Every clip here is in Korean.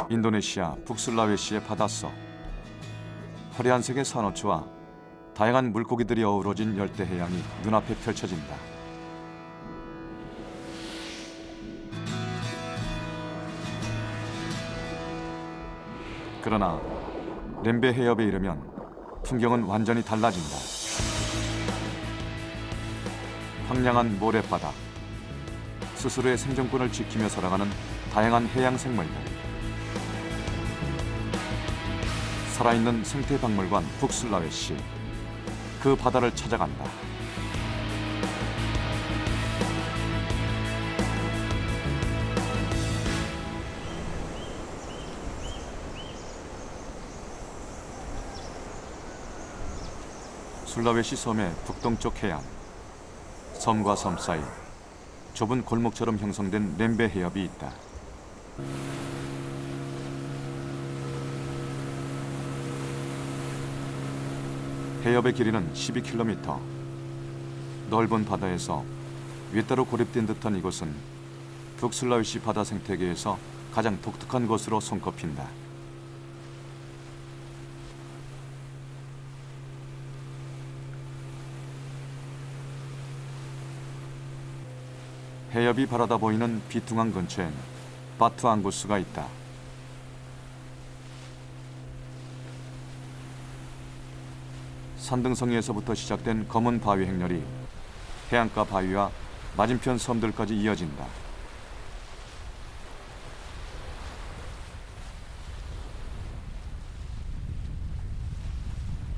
인도네시아 북슬라웨시의 바닷속. 화려한 색의 산호초와 다양한 물고기들이 어우러진 열대 해양이 눈앞에 펼쳐진다. 그러나 렘베 해협에 이르면 풍경은 완전히 달라진다. 황량한 모래바다, 스스로의 생존권을 지키며 살아가는 다양한 해양 생물들, 살아있는 생태박물관 북슬라웨시, 그 바다를 찾아간다. 술라웨시 섬의 북동쪽 해안, 섬과 섬 사이 좁은 골목처럼 형성된 렘베 해협이 있다. 해협의 길이는 12km. 넓은 바다에서 윗따로 고립된 듯한 이곳은 북슬라웨시 바다 생태계에서 가장 독특한 곳으로 손꼽힌다. 해협이 바라다 보이는 비퉁항 근처엔 바투 앙구스가 있다. 산등성이에서부터 시작된 검은 바위 행렬이 해안가 바위와 맞은편 섬들까지 이어진다.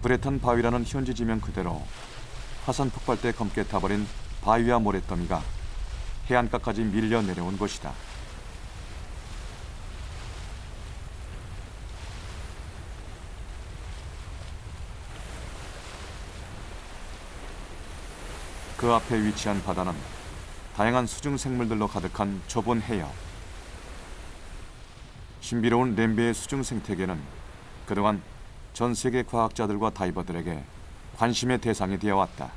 브레탄 바위라는 현지 지명 그대로 화산 폭발 때 검게 타버린 바위와 모래더미가 해안가까지 밀려 내려온 곳이다. 그 앞에 위치한 바다는 다양한 수중 생물들로 가득한 좁은 해협. 신비로운 렘베의 수중 생태계는 그동안 전 세계 과학자들과 다이버들에게 관심의 대상이 되어왔다.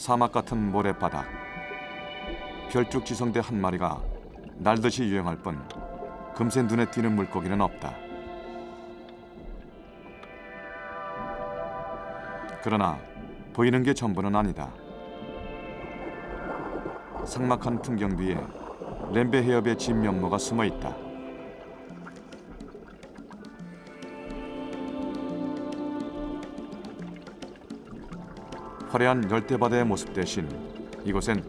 사막 같은 모래바닥, 별쭉지성대 한 마리가 날듯이 유영할 뿐 금세 눈에 띄는 물고기는 없다. 그러나 보이는 게 전부는 아니다. 삭막한 풍경 뒤에 렘베 해협의 진면모가 숨어 있다. 화려한 열대바다의 모습 대신 이곳엔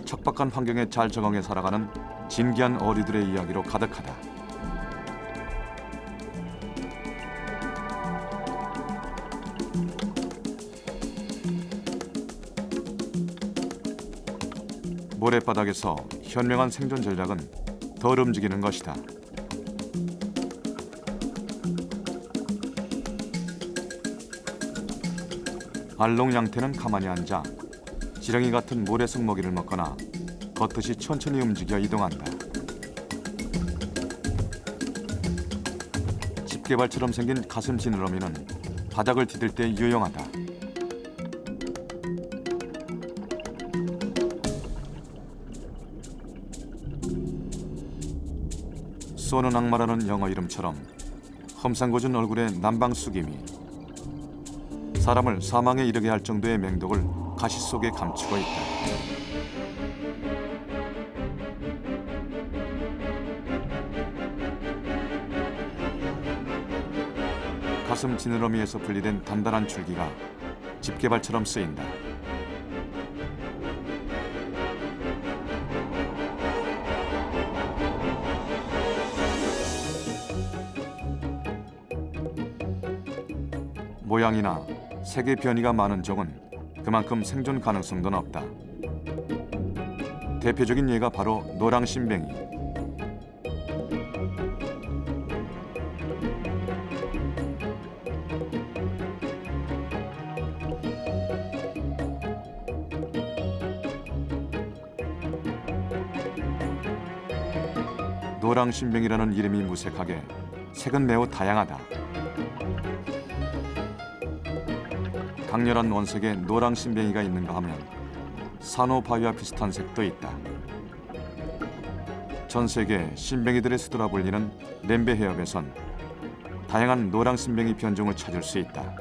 척박한 환경에 잘 적응해 살아가는 진기한 어류들의 이야기로 가득하다. 모래바닥에서 현명한 생존 전략은 덜 움직이는 것이다. 알롱양태는 가만히 앉아 지렁이 같은 모래속 먹이를 먹거나 걷듯이 천천히 움직여 이동한다. 집게발처럼 생긴 가슴 지느러미는 바닥을 디딜 때 유용하다. 쏘는 악마라는 영어 이름처럼 험상궂은 얼굴에 남방수김이 사람을 사망에 이르게 할 정도의 맹독을 가시 속에 감추고 있다. 가슴 지느러미에서 분리된 단단한 줄기가 집게발처럼 쓰인다. 모양이나 색의 변이가 많은 종은 그만큼 생존 가능성도 높다. 대표적인 예가 바로 노랑심뱅이. 노랑심뱅이라는 이름이 무색하게 색은 매우 다양하다. 강렬한 원색의 노랑 신뱅이가 있는가 하면 산호 바위와 비슷한 색도 있다. 전 세계 신뱅이들의 수도라 불리는 렘베 해협에선 다양한 노랑 신뱅이 변종을 찾을 수 있다.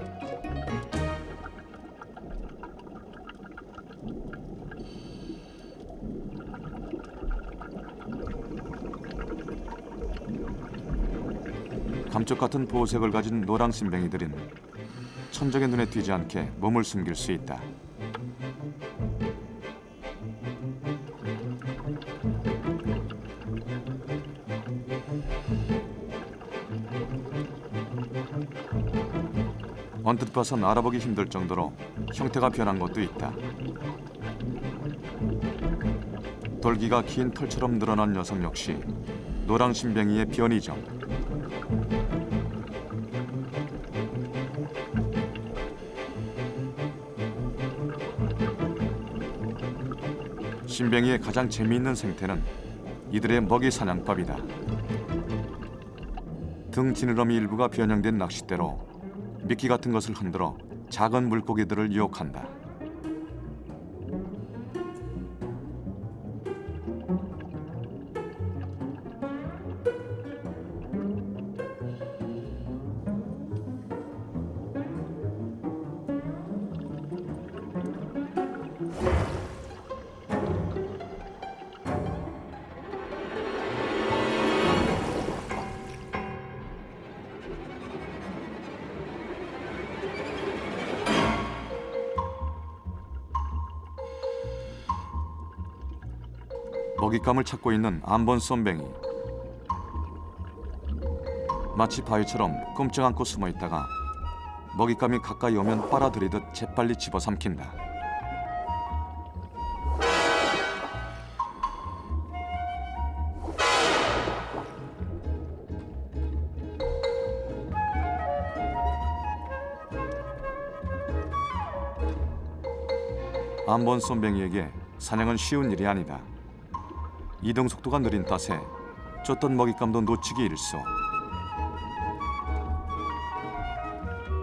감쪽 같은 보색을 가진 노랑 신뱅이들은 천적의 눈에 띄지 않게 몸을 숨길 수 있다. 언뜻 봐선 알아보기 힘들 정도로 형태가 변한 것도 있다. 돌기가 긴 털처럼 늘어난 녀석 역시 노랑 신뱅이의 변이죠. 신뱅이의 가장 재미있는 생태는 이들의 먹이 사냥법이다. 등 지느러미 일부가 변형된 낚싯대로 미끼 같은 것을 흔들어 작은 물고기들을 유혹한다. 먹잇감을 찾고 있는 암본 쏨뱅이. 마치 바위처럼 꼼짝 않고 숨어 있다가 먹잇감이 가까이 오면 빨아들이듯 재빨리 집어삼킨다. 암본 쏨뱅이에게 사냥은 쉬운 일이 아니다. 이동 속도가 느린 탓에 쫓던 먹잇감도 놓치기 일쑤.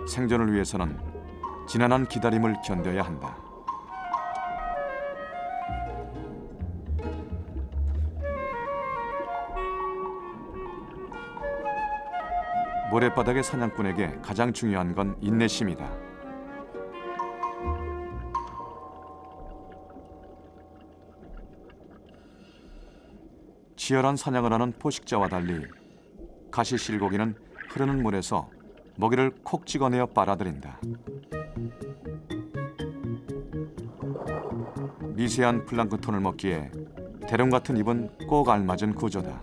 생존을 위해서는 지난한 기다림을 견뎌야 한다. 모래바닥의 사냥꾼에게 가장 중요한 건 인내심이다. 치열한 사냥을 하는 포식자와 달리 가시실고기는 흐르는 물에서 먹이를 콕 찍어내어 빨아들인다. 미세한 플랑크톤을 먹기에 대롱 같은 입은 꼭 알맞은 구조다.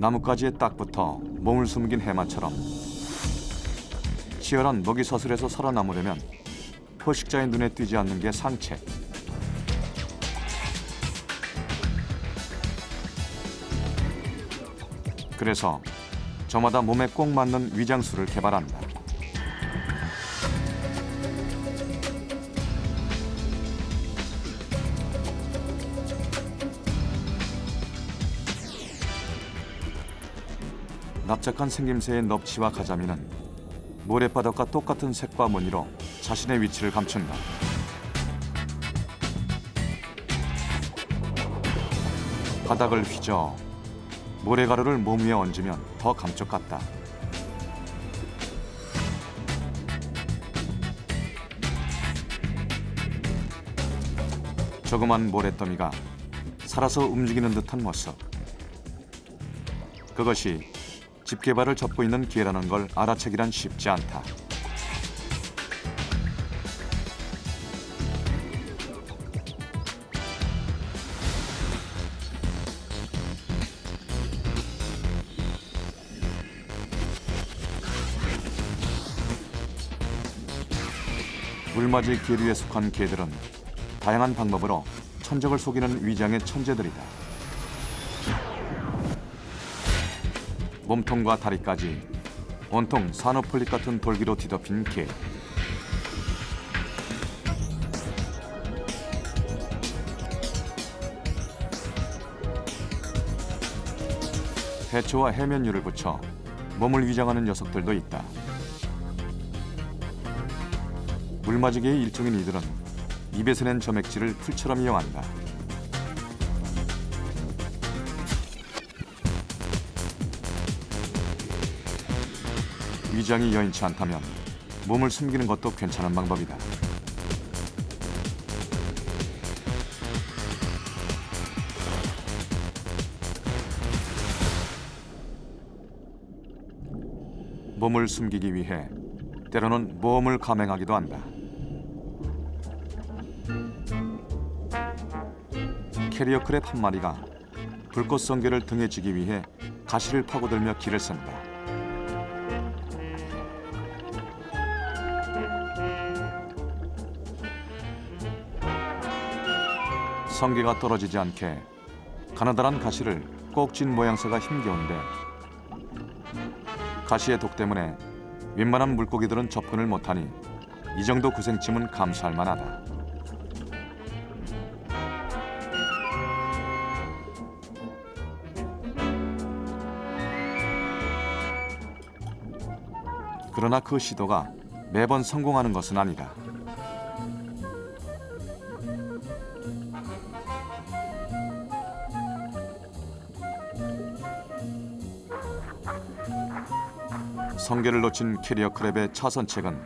나뭇가지에 딱 붙어 몸을 숨긴 해마처럼 치열한 먹이 서슬에서 살아남으려면 포식자의 눈에 띄지 않는 게 상책. 그래서 저마다 몸에 꼭 맞는 위장술을 개발한다. 납작한 생김새의 넙치와 가자미는 모래바닥과 똑같은 색과 무늬로 자신의 위치를 감춘다. 바닥을 휘저 모래가루를 몸 위에 얹으면 더 감쪽 같다. 조그만 모래더미가 살아서 움직이는 듯한 모습. 그것이 집 개발을 접고 있는 기회라는 걸 알아채기란 쉽지 않다. 물맞이 계류에 속한 개들은 다양한 방법으로 천적을 속이는 위장의 천재들이다. 몸통과 다리까지 온통 산호폴립 같은 돌기로 뒤덮인 개. 해초와 해면류를 붙여 몸을 위장하는 녀석들도 있다. 물맞이개의 일종인 이들은 입에서 낸 점액질을 풀처럼 이용한다. 위장이 여인치 않다면 몸을 숨기는 것도 괜찮은 방법이다. 몸을 숨기기 위해 때로는 모험을 감행하기도 한다. 캐리어 크랩 한 마리가 불꽃 성게를 등에 지기 위해 가시를 파고들며 길을 쓴다. 성게가 떨어지지 않게 가느다란 가시를 꼭 쥔 모양새가 힘겨운데 가시의 독 때문에 웬만한 물고기들은 접근을 못하니 이 정도 고생쯤은 감수할 만하다. 그러나 그 시도가 매번 성공하는 것은 아니다. 성게를 놓친 캐리어 크랩의 차선책은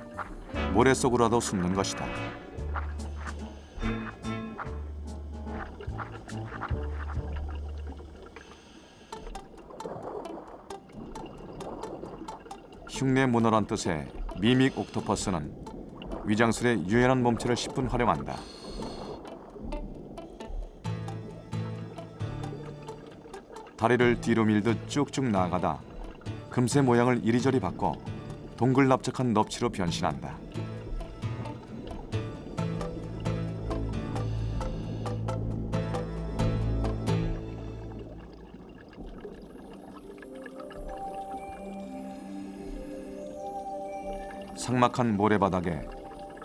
모래 속으로라도 숨는 것이다. 흉내 문어란 뜻의 미믹 옥토퍼스는 위장술의 유연한 몸체를 10분 활용한다. 다리를 뒤로 밀듯 쭉쭉 나아가다 금세 모양을 이리저리 바꿔 동글납작한 넙치로 변신한다. 삭막한 모래바닥에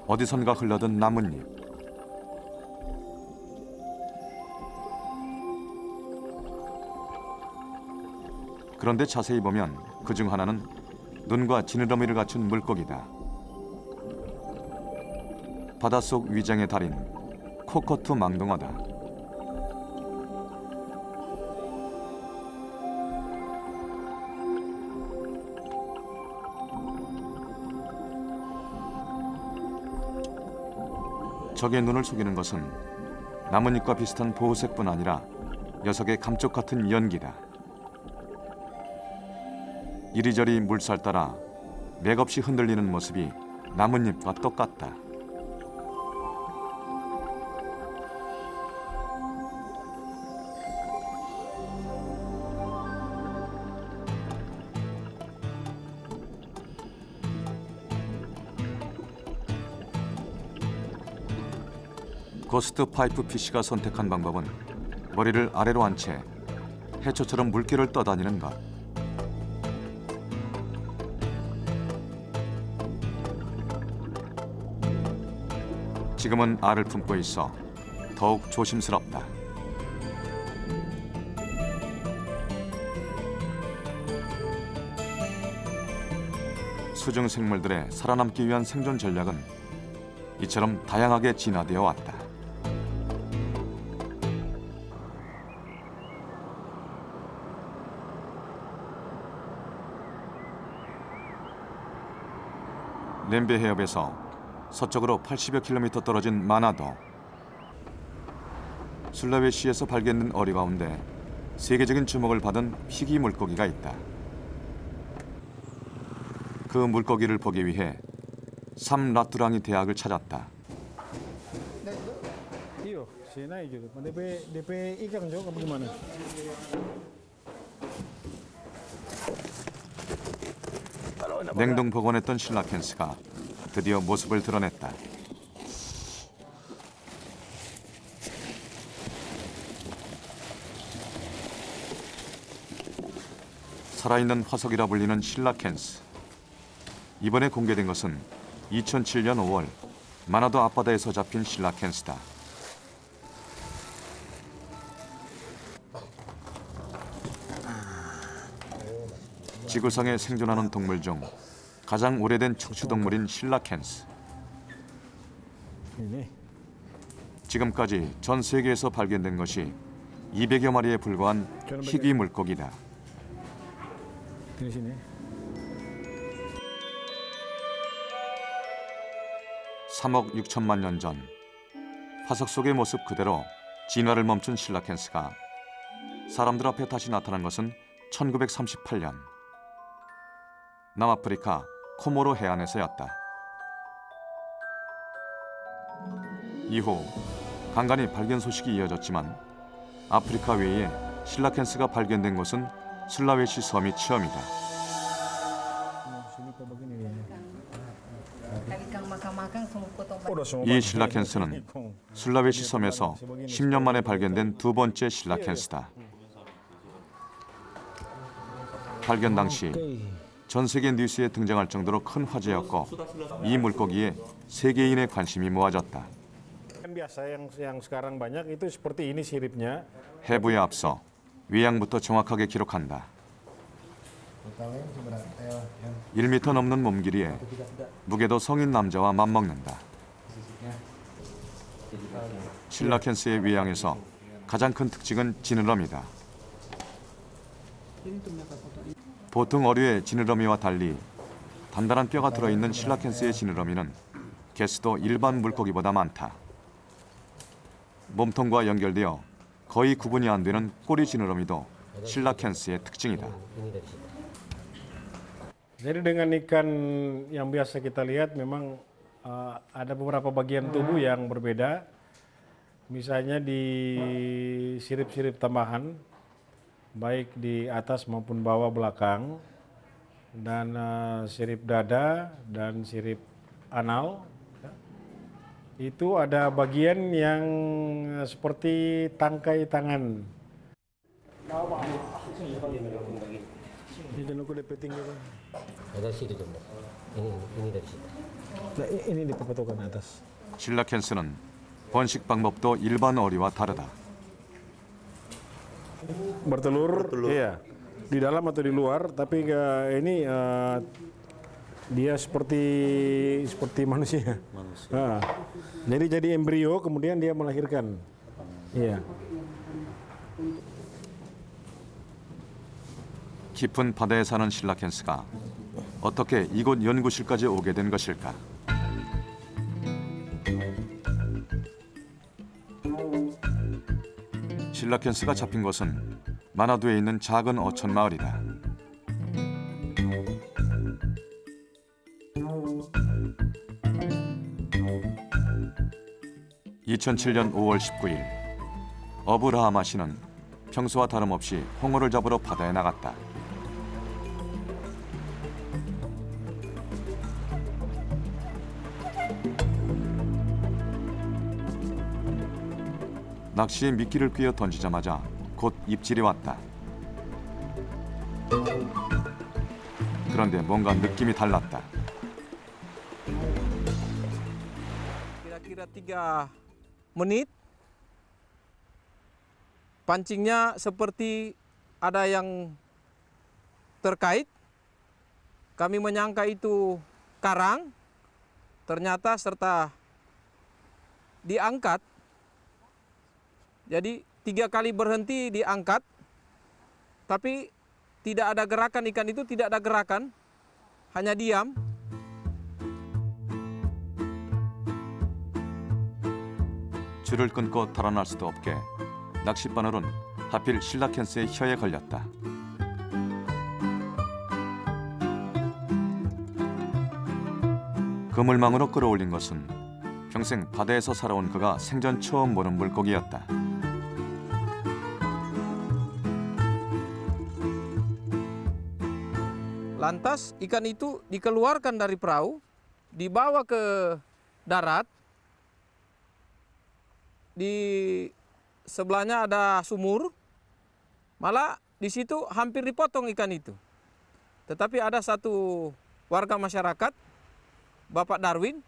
어디선가 흘러든 나뭇잎. 그런데 자세히 보면 그중 하나는 눈과 지느러미를 갖춘 물고기다. 바닷속 위장의 달인 코커투 망둥어다. 적의 눈을 속이는 것은 나뭇잎과 비슷한 보호색뿐 아니라 녀석의 감쪽 같은 연기다. 이리저리 물살 따라 맥없이 흔들리는 모습이 나뭇잎과 똑같다. 고스트 파이프 피쉬가 선택한 방법은 머리를 아래로 한 채 해초처럼 물결을 떠다니는 것. 지금은 알을 품고 있어 더욱 조심스럽다. 수중 생물들의 살아남기 위한 생존 전략은 이처럼 다양하게 진화되어 왔다. 렘베 해협에서 서쪽으로 80여 킬로미터 떨어진 마나도. 술라웨시에서 발견된 어리 가운데 세계적인 주목을 받은 희귀 물고기가 있다. 그 물고기를 보기 위해 삼라뚜랑이 대학을 찾았다. Iyo, sina gitu. DP ikan juga bagaimana? 냉동 보관했던 실라켄스가 드디어 모습을 드러냈다. 살아있는 화석이라 불리는 실라켄스. 이번에 공개된 것은 2007년 5월 마나도 앞바다에서 잡힌 실라켄스다. 지구상에 생존하는 동물 중 가장 오래된 척추동물인 실라켄스. Ini. 지금까지 전 세계에서 발견된 것이 200여 마리에 불과한 희귀 물고기다. Di sini. 3억 6천만 년 전 화석 속의 모습 그대로 진화를 멈춘 실라켄스가 사람들 앞에 다시 나타난 것은 1938년 남아프리카 코모로 해안에서였다. 이후 간간히 발견 소식이 이어졌지만 아프리카 외에 실라켄스가 발견된 곳은 술라웨시 섬이 처음이다. Sini kok begini nih. Lagi kang makan-makan semua potong Udah semua 이 bang. 실라켄스는 술라웨시 섬에서 10년 만에 발견된 두 번째 실라켄스다. 발견 당시 전 세계 뉴스에 등장할 정도로 큰 화제였고 이 물고기에 세계인의 관심이 모아졌다. Kan biasa yang sekarang banyak itu seperti ini siripnya. 해부에 앞서 외양부터 정확하게 기록한다. 1m 넘는 몸길이에 무게도 성인 남자와 맞먹는다. 실라켄스의 외양에서 가장 큰 특징은 지느러미다. 보통 어류의 지느러미와 달리 단단한 뼈가 들어있는 실라켄스의 지느러미는 개수도 일반 물고기보다 많다. 몸통과 연결되어 거의 구분이 안 되는 꼬리 지느러미도 실라켄스의 특징이다. Jadi dengan ikan yang biasa kita lihat memang ada beberapa bagian tubuh yang berbeda. Misalnya di sirip-sirip tambahan, baik di atas maupun bawah belakang, dan sirip dada dan sirip anal. Itu ada bagian yang seperti tangkai tangan. Ini aku DP tinggi kan. Dari situ jumlah. Ini dari situ. Nah, ini dipotongkan atas. 실라켄스는 번식 방법도 일반 어리와 다르다. Bertelur, iya. Di dalam atau di luar, tapi ini dia seperti manusia. Nah, jadi embrio, kemudian dia melahirkan. Iya. 깊은 바다에 사는 실라켄스가 어떻게 이곳 연구실까지 오게 된 것일까? 실라켄스가 잡힌 곳은 마나두에 있는 작은 어촌 마을이다. (2007년 5월 19일) 어브라하마 씨는 평소와 다름없이 홍어를 잡으러 바다에 나갔다. 낚시에 미끼를 꿰어 던지자마자 곧 입질이 왔다. 그런데 뭔가 느낌이 달랐다. Kira-kira 3 menit, pancingnya seperti ada yang terkait. Kami menyangka itu karang, ternyata serta diangkat. Jadi 3 kali berhenti diangkat, tapi tidak ada gerakan, ikan itu tidak ada gerakan, hanya diam. 줄을 끊고 달아날 수도 없게 낚싯바늘은 하필 실라켄스의 혀에 걸렸다. 그물망으로 끌어올린 것은 평생 바다에서 살아온 그가 생전 처음 보는 물고기였다. Lantas ikan itu dikeluarkan dari perahu, dibawa ke darat. Di sebelahnya ada sumur, malah di situ hampir dipotong ikan itu. Tetapi ada satu warga masyarakat, Bapak Darwin,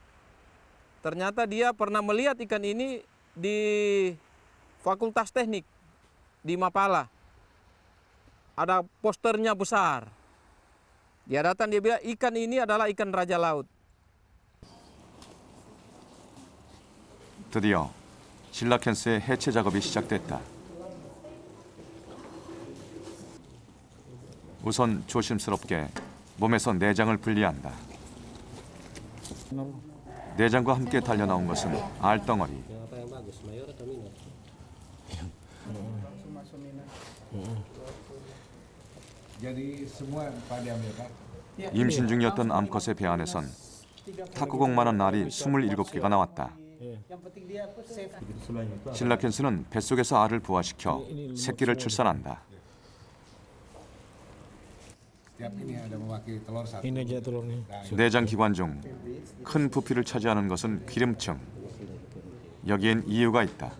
ternyata dia pernah melihat ikan ini di Fakultas Teknik di Mapala. Ada posternya besar. Dia datang, dia bilang ikan ini adalah ikan raja laut. 드디어 실라켄스의 해체 작업이 시작됐다. 우선 조심스럽게 몸에서 내장을 분리한다. 내장과 함께 달려나온 것은 알덩어리. Yang apa yang bagus, mayor atau minor? Jadi semua Pak diambil Pak? 임신 중이었던 암컷의 배 안에선 탁구공만한 알이 27개가 나왔다. 실라켄스는 뱃속에서 알을 부화시켜 새끼를 출산한다. Tiap ini ada mewakili telur satu. Ini aja telurnya. 내장 기관 중 큰 부피를 차지하는 것은 기름층. 여기엔 이유가 있다.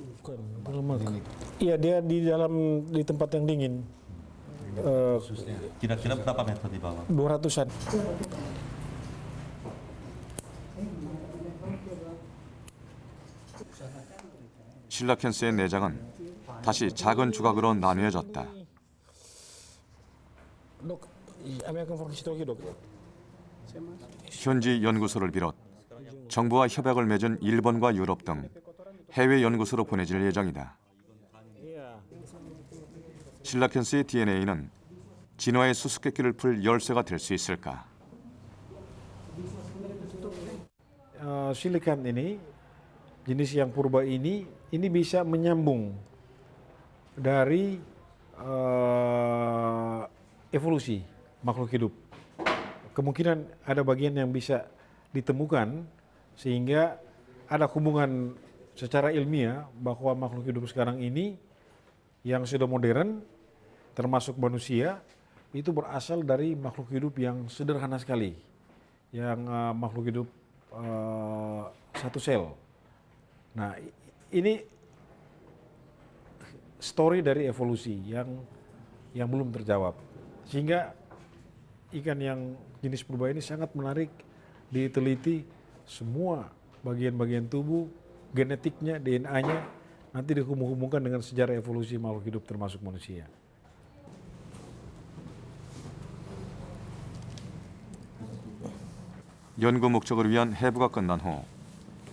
Lemak. Iya, dia di tempat yang dingin. Kira-kira berapa meter di bawah? 200-an. 실라켄스의 내장은 다시 작은 조각으로 나뉘어졌다. Dok, kami akan fokus itu lagi, Dok. 현지 연구소를 비롯 정부와 협약을 맺은 일본과 유럽 등 해외 연구소로 보내질 예정이다. 실라켄스의 DNA는 진화의 수수께끼를 풀 열쇠가 될 수 있을까? Silicon ini, jenis yang purba ini bisa menyambung dari evolusi makhluk hidup. Kemungkinan ada bagian yang bisa ditemukan sehingga ada hubungan secara ilmiah bahwa makhluk hidup sekarang ini yang sudah modern termasuk manusia itu berasal dari makhluk hidup yang sederhana sekali, yang makhluk hidup satu sel. Nah, ini story dari evolusi yang belum terjawab, sehingga ikan yang jenis purba ini sangat menarik diteliti semua bagian-bagian tubuh, genetiknya, DNA-nya nanti dihubung-hubungkan dengan sejarah evolusi makhluk hidup termasuk manusia. 연구 목적을 위한 해부가 끝난 후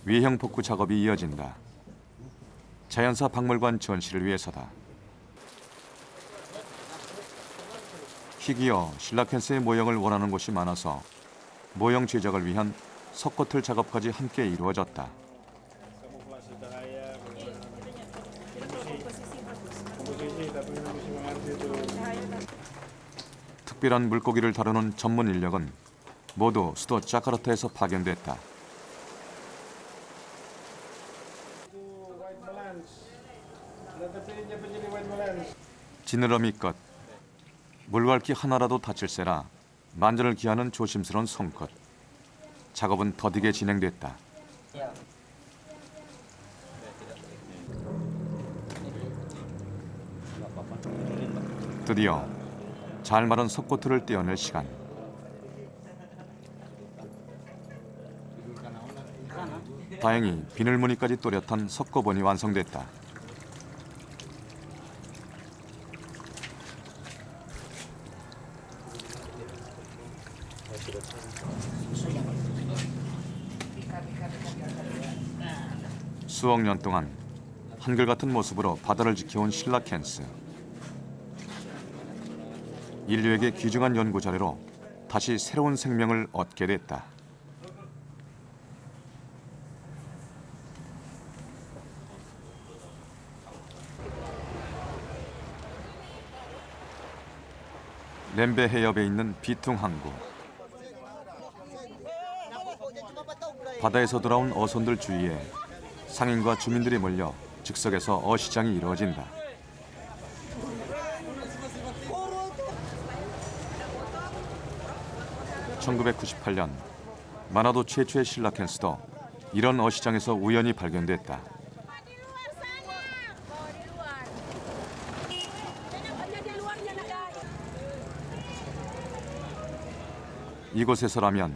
위형 복구 작업이 이어진다. 자연사 박물관 전시를 위해서다. 희귀어 실라켄스의 모형을 원하는 곳이 많아서 모형 제작을 위한 석고틀 작업까지 함께 이루어졌다. 특별한 물고기를 다루는 전문 인력은 모두 수도 자카르타에서 파견됐다. 지느러미 끝, 물갈퀴 하나라도 다칠세라 만전을 기하는 조심스러운 손끝. 작업은 더디게 진행됐다. 드디어 잘 마른 석고틀을 떼어낼 시간. 다행히 비늘무늬까지 또렷한 석고본이 완성됐다. 수억 년 동안 한결같은 모습으로 바다를 지켜온 실라켄스. 인류에게 귀중한 연구 자료로 다시 새로운 생명을 얻게 됐다. 렘베 해협에 있는 비퉁 항구. 바다에서 돌아온 어선들 주위에 상인과 주민들이 몰려 즉석에서 어시장이 이루어진다. (1998년) 마나도 최초의 실라켄스도 이런 어시장에서 우연히 발견됐다. 이곳에서라면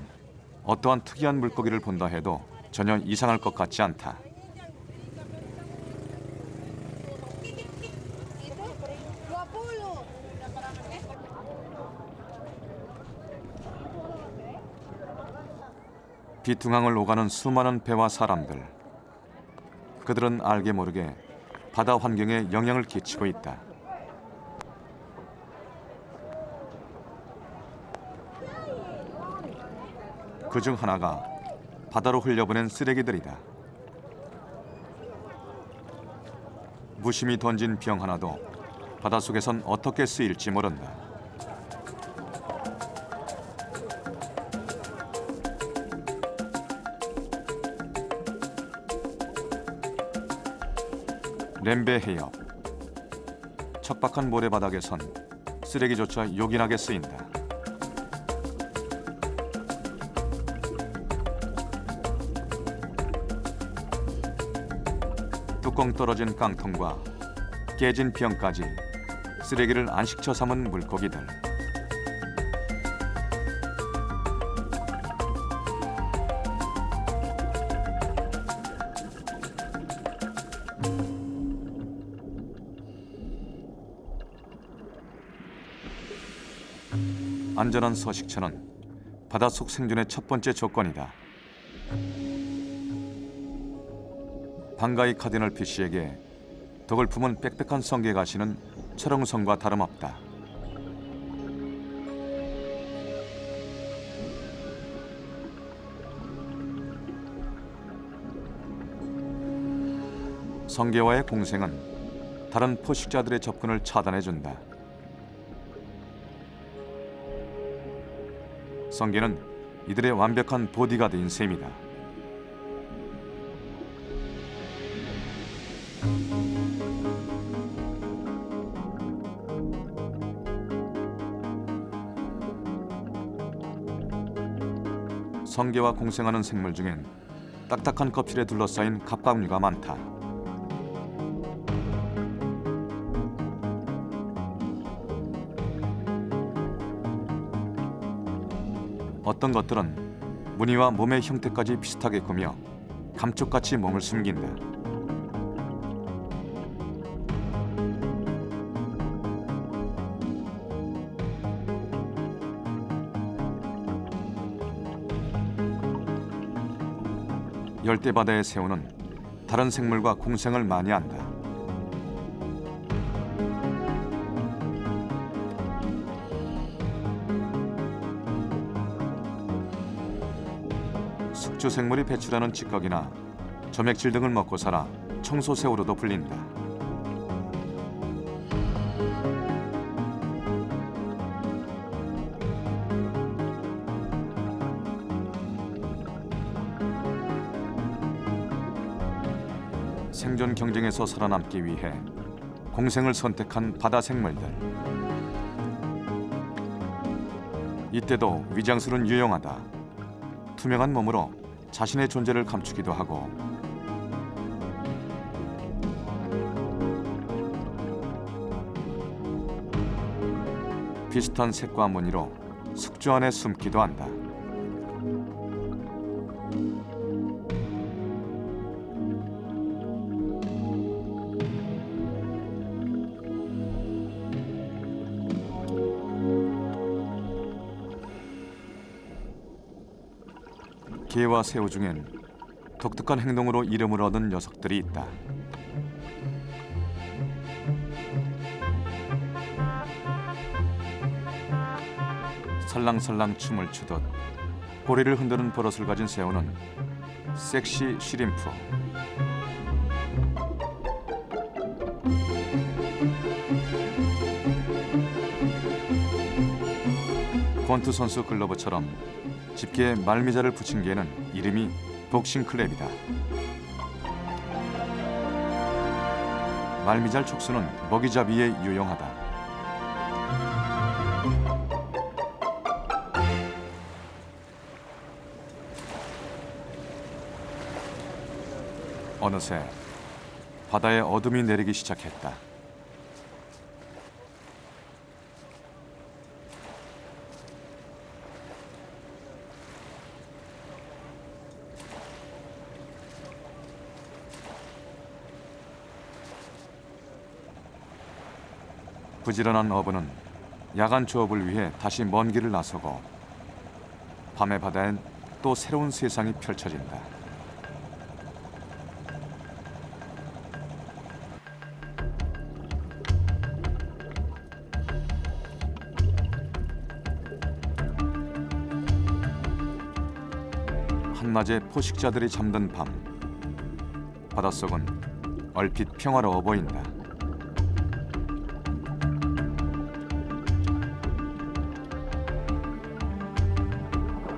어떠한 특이한 물고기를 본다 해도 전혀 이상할 것 같지 않다. 비퉁항을 오가는 수많은 배와 사람들. 그들은 알게 모르게 바다 환경에 영향을 끼치고 있다. 그중 하나가 바다로 흘려보낸 쓰레기들이다. 무심히 던진 병 하나도 바닷속에선 어떻게 쓰일지 모른다. 렘베 해협. 척박한 모래바닥에선 쓰레기조차 요긴하게 쓰인다. 뚜껑 떨어진 깡통과 깨진 병까지 쓰레기를 안식처 삼은 물고기들. 안전한 서식처는 바닷속 생존의 첫 번째 조건이다. 방가이 카디널 피쉬에게 덕을 품은 빽빽한 성게 가시는 철옹성과 다름없다. 성게와의 공생은 다른 포식자들의 접근을 차단해준다. 성게는 이들의 완벽한 보디가드인 셈이다. 성게와 공생하는 생물 중엔 딱딱한 껍질에 둘러싸인 갑각류가 많다. 어떤 것들은 무늬와 몸의 형태까지 비슷하게 꾸며 감쪽같이 몸을 숨긴다. 열대바다의 새우는 다른 생물과 공생을 많이 한다. 숙주 생물이 배출하는 찌꺼기나 점액질 등을 먹고 살아 청소새우로도 불린다. 생존 경쟁에서 살아남기 위해 공생을 선택한 바다 생물들. 이때도 위장술은 유용하다. 투명한 몸으로 자신의 존재를 감추기도 하고 비슷한 색과 무늬로 숙주 안에 숨기도 한다. 게와 새우 중엔 독특한 행동으로 이름을 얻은 녀석들이 있다. 살랑살랑 춤을 추듯 고리를 흔드는 버릇을 가진 새우는 섹시 쉬림프. 권투 선수 글러브처럼 집게에 말미잘을 붙인 개는 이름이 복싱클랩이다. 말미잘 촉수는 먹이잡이에 유용하다. 어느새 바다에 어둠이 내리기 시작했다. 부지런한 어부는 야간 조업을 위해 다시 먼 길을 나서고 밤의 바다엔 또 새로운 세상이 펼쳐진다. 한낮에 포식자들이 잠든 밤, 바닷속은 얼핏 평화로워 보인다.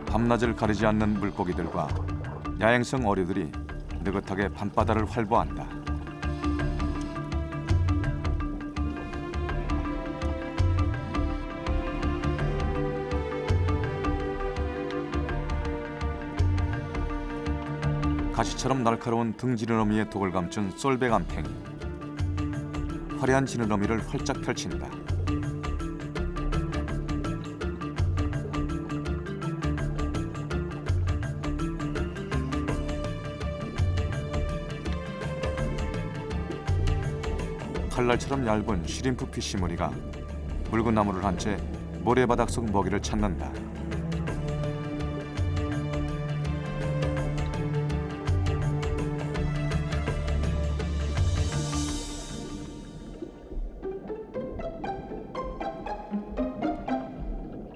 밤낮을 가리지 않는 물고기들과 야행성 어류들이 느긋하게 밤바다를 활보한다. 가시처럼 날카로운 등지느러미에 독을 감춘 솔배감팽이, 화려한 지느러미를 활짝 펼친다. 칼날처럼 얇은 쉬림프 피쉬무늬가 붉은 나무를 한 채 모래바닥 속 먹이를 찾는다.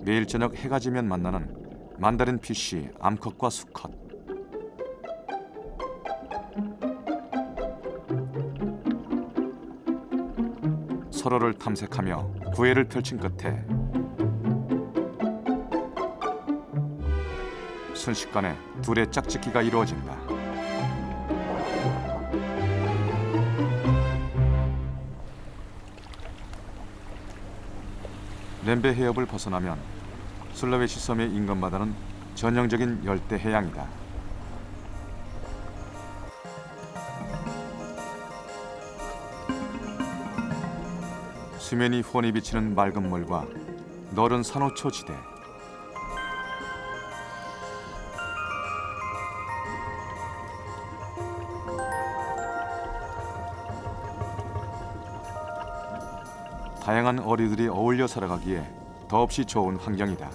매일 저녁 해가 지면 만나는 만다린 피쉬 암컷과 수컷. 서로를 탐색하며 구애를 펼친 끝에 순식간에 둘의 짝짓기가 이루어진다. 렘베 해협을 벗어나면 술라웨시 섬의 인근바다는 전형적인 열대 해양이다. 수면이 훤히 비치는 맑은 물과 너른 산호초 지대. 다양한 어류들이 어울려 살아가기에 더없이 좋은 환경이다.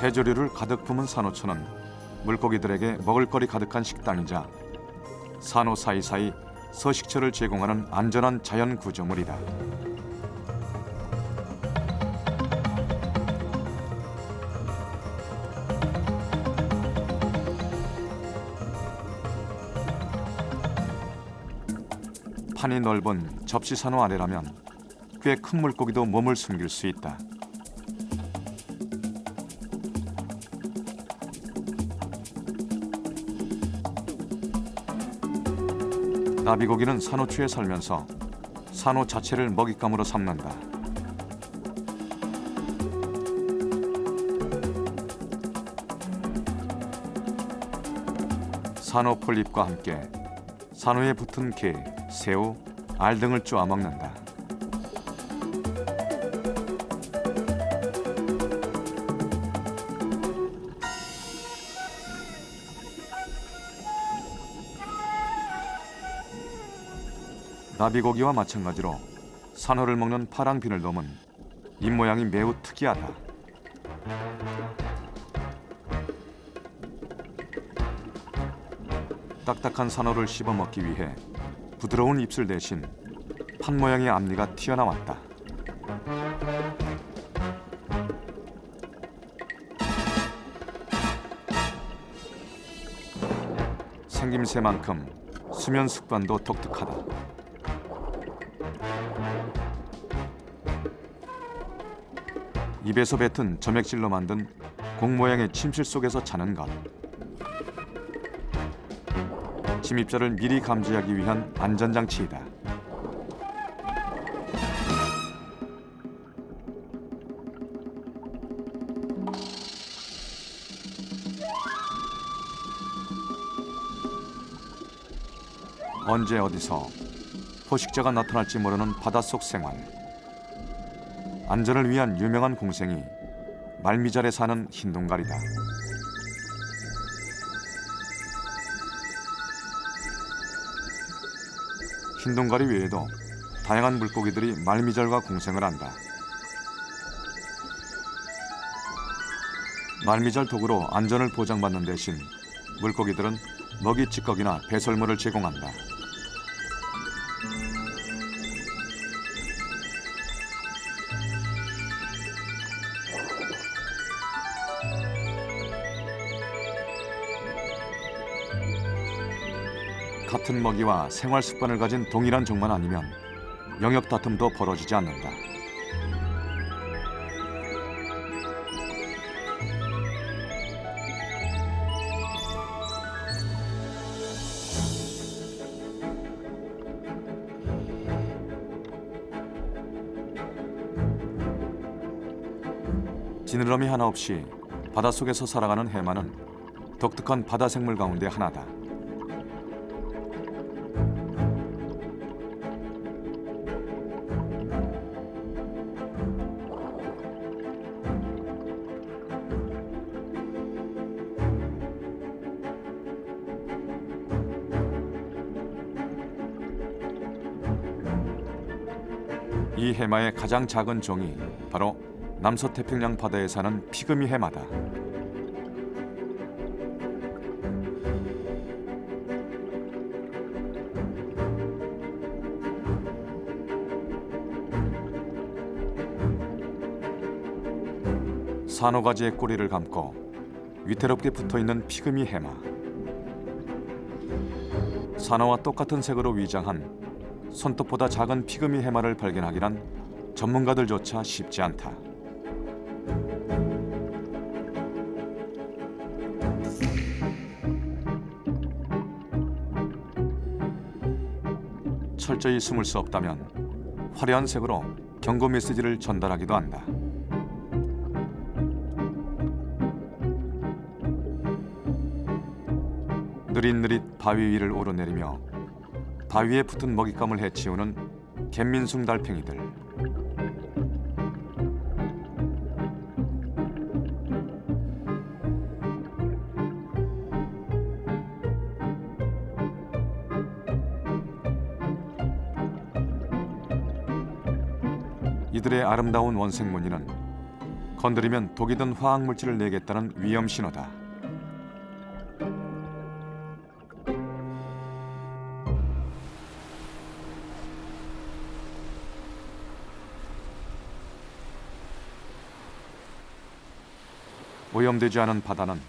해조류를 가득 품은 산호초는 물고기들에게 먹을거리 가득한 식당이자 산호 사이사이 서식처를 제공하는 안전한 자연 구조물이다. 판이 넓은 접시 산호 아래라면 꽤 큰 물고기도 몸을 숨길 수 있다. 나비고기는 산호초에 살면서 산호 자체를 먹잇감으로 삼는다. 산호 폴립과 함께 산호에 붙은 게, 새우, 알 등을 쪼아 먹는다. 나비고기와 마찬가지로 산호를 먹는 파랑 비늘돔은 입모양이 매우 특이하다. 딱딱한 산호를 씹어 먹기 위해 부드러운 입술 대신 판 모양의 앞니가 튀어나왔다. 생김새만큼 수면 습관도 독특하다. 입에서 뱉은 점액질로 만든 공 모양의 침실 속에서 자는 것. 침입자를 미리 감지하기 위한 안전장치이다. 언제 어디서 포식자가 나타날지 모르는 바닷속 생활. 안전을 위한 유명한 공생이 말미잘에 사는 흰동가리다. 흰동가리 외에도 다양한 물고기들이 말미잘과 공생을 한다. 말미잘 덕으로 안전을 보장받는 대신 물고기들은 먹이 찌꺼기나 배설물을 제공한다. 같은 먹이와 생활 습관을 가진 동일한 종만 아니면 영역 다툼도 벌어지지 않는다. 지느러미 하나 없이 바닷속에서 살아가는 해마는 독특한 바다 생물 가운데 하나다. 이 해마의 가장 작은 종이 바로 남서태평양 바다에 사는 피그미 해마다. 산호가지의 꼬리를 감고 위태롭게 붙어있는 피그미 해마. 산호와 똑같은 색으로 위장한 손톱보다 작은 피그미 해마를 발견하기란 전문가들조차 쉽지 않다. 철저히 숨을 수 없다면 화려한 색으로 경고 메시지를 전달하기도 한다. 느릿느릿 바위 위를 오르내리며 바위에 붙은 먹잇감을 해치우는 갯민숭 달팽이들. 이들의 아름다운 원색 무늬는 건드리면 독이 든 화학물질을 내겠다는 위험 신호다. 오염되지 않은 바다는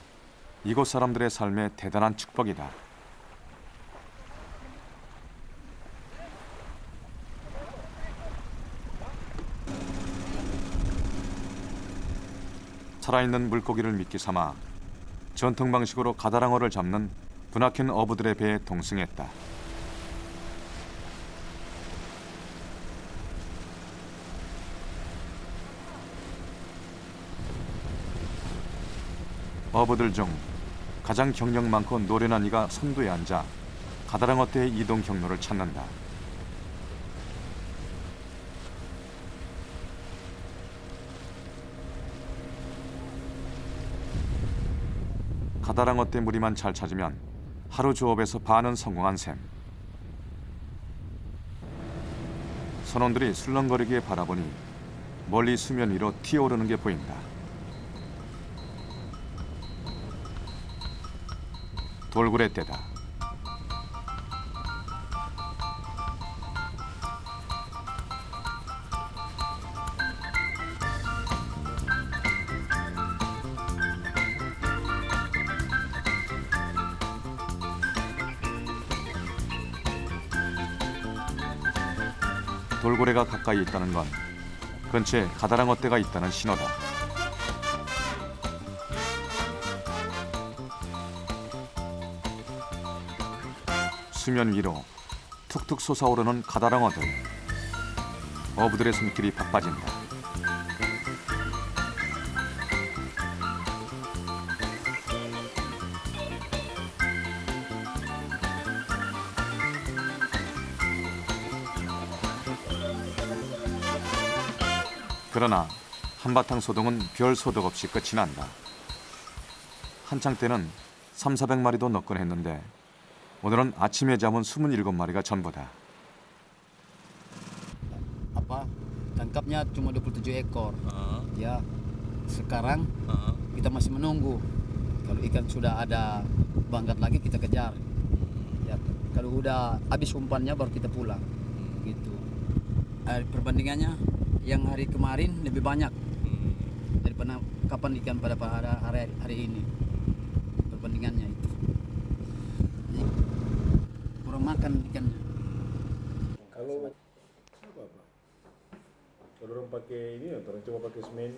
이곳 사람들의 삶의 대단한 축복이다. 살아있는 물고기를 미끼 삼아 전통 방식으로 가다랑어를 잡는 분학현 어부들의 배에 동승했다. 어부들 중 가장 경력 많고 노련한 이가 선두에 앉아 가다랑어 떼의 이동 경로를 찾는다. 가다랑어 떼 무리만 잘 찾으면 하루 조업에서 반은 성공한 셈. 선원들이 술렁거리게 바라보니 멀리 수면 위로 튀어오르는 게 보인다. 돌고래 떼다. 돌고래가 가까이 있다는 건 근처에 가다랑어 떼가 있다는 신호다. 수면 위로 툭툭 솟아오르는 가다랑어들. 어부들의 손길이 바빠진다. 그러나 한바탕 소동은 별 소득 없이 끝이 난다. 한창 때는 300~400마리도 넣곤 했는데 오늘은 아침에 잡은 27마리가 전부다. Tangkapnya cuma 27 ekor. Ya, sekarang kita masih menunggu. Kalau ikan sudah ada bangkat lagi kita kejar. Ya, kalau udah habis umpannya baru kita pulang. Gitu. Perbandingannya yang hari kemarin lebih banyak daripada kapan ikan pada hari ini. Perbandingannya itu. Jadi, kurang makan ikannya. Kalau orang pakai ini, orang coba pakai semen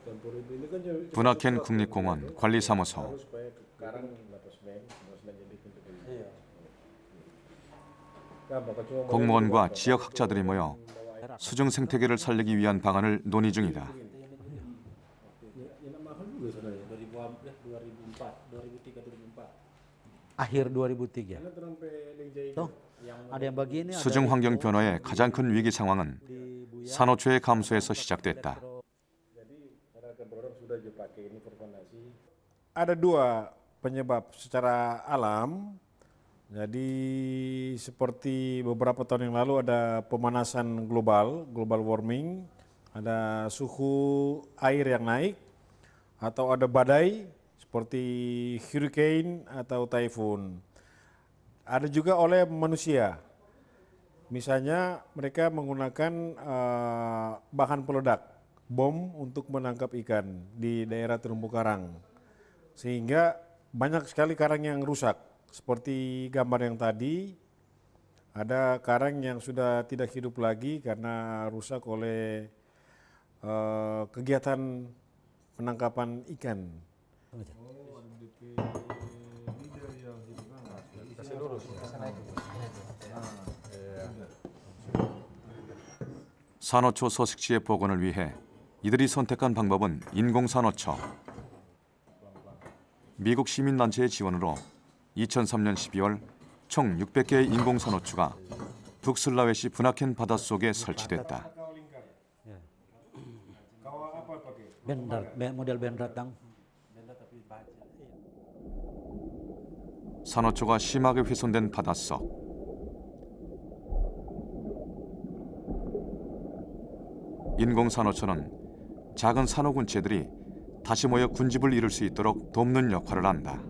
campur itu. Ini kan 분화캔 국립공원 관리사무소. supaya karang dapat semen jadi untuk ini. 공무원과 지역 학자들이 모여 수중 생태계를 살리기 위한 방안을 논의 중이다. 2004, 2003, 2004. Akhir 2003. Tuh, ada yang begini. 수중 환경 변화의 가장 큰 위기 상황은 산호초의 감소에서 시작됐다. Ada dua penyebab secara alam. Jadi seperti beberapa tahun yang lalu ada pemanasan global warming, ada suhu air yang naik, atau ada badai seperti hurricane atau typhoon. Ada juga oleh manusia. Misalnya mereka menggunakan bahan peledak, bom untuk menangkap ikan di daerah terumbu karang. Sehingga banyak sekali karang yang rusak. Seperti gambar yang tadi, ada karang yang sudah tidak hidup lagi karena rusak oleh kegiatan penangkapan ikan. 산호초 서식지의 복원을 위해 이들이 선택한 방법은 인공산호초. 미국 시민단체의 지원으로 2003년 12월 총 600개의 인공산호초가 북슬라웨시 분화캔 바닷속에 설치됐다. Model band ratang. 산호초가 심하게 훼손된 바닷속. 인공산호초는 작은 산호군체들이 다시 모여 군집을 이룰 수 있도록 돕는 역할을 한다.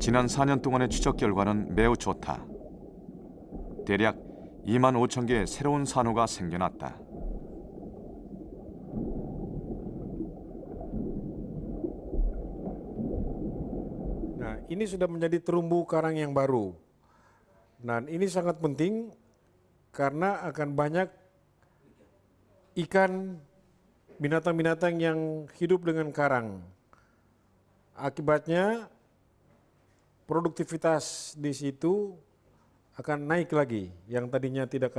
지난 4년 동안의 추적 결과는 매우 좋다. 대략 25,000개의 새로운 산호가 생겨났다. Nah, ini sudah menjadi terumbu karang yang baru. Dan ini sangat penting karena akan banyak ikan, binatang-binatang yang hidup dengan karang. Akibatnya produktivitas di situ akan naik lagi, yang tadinya tidak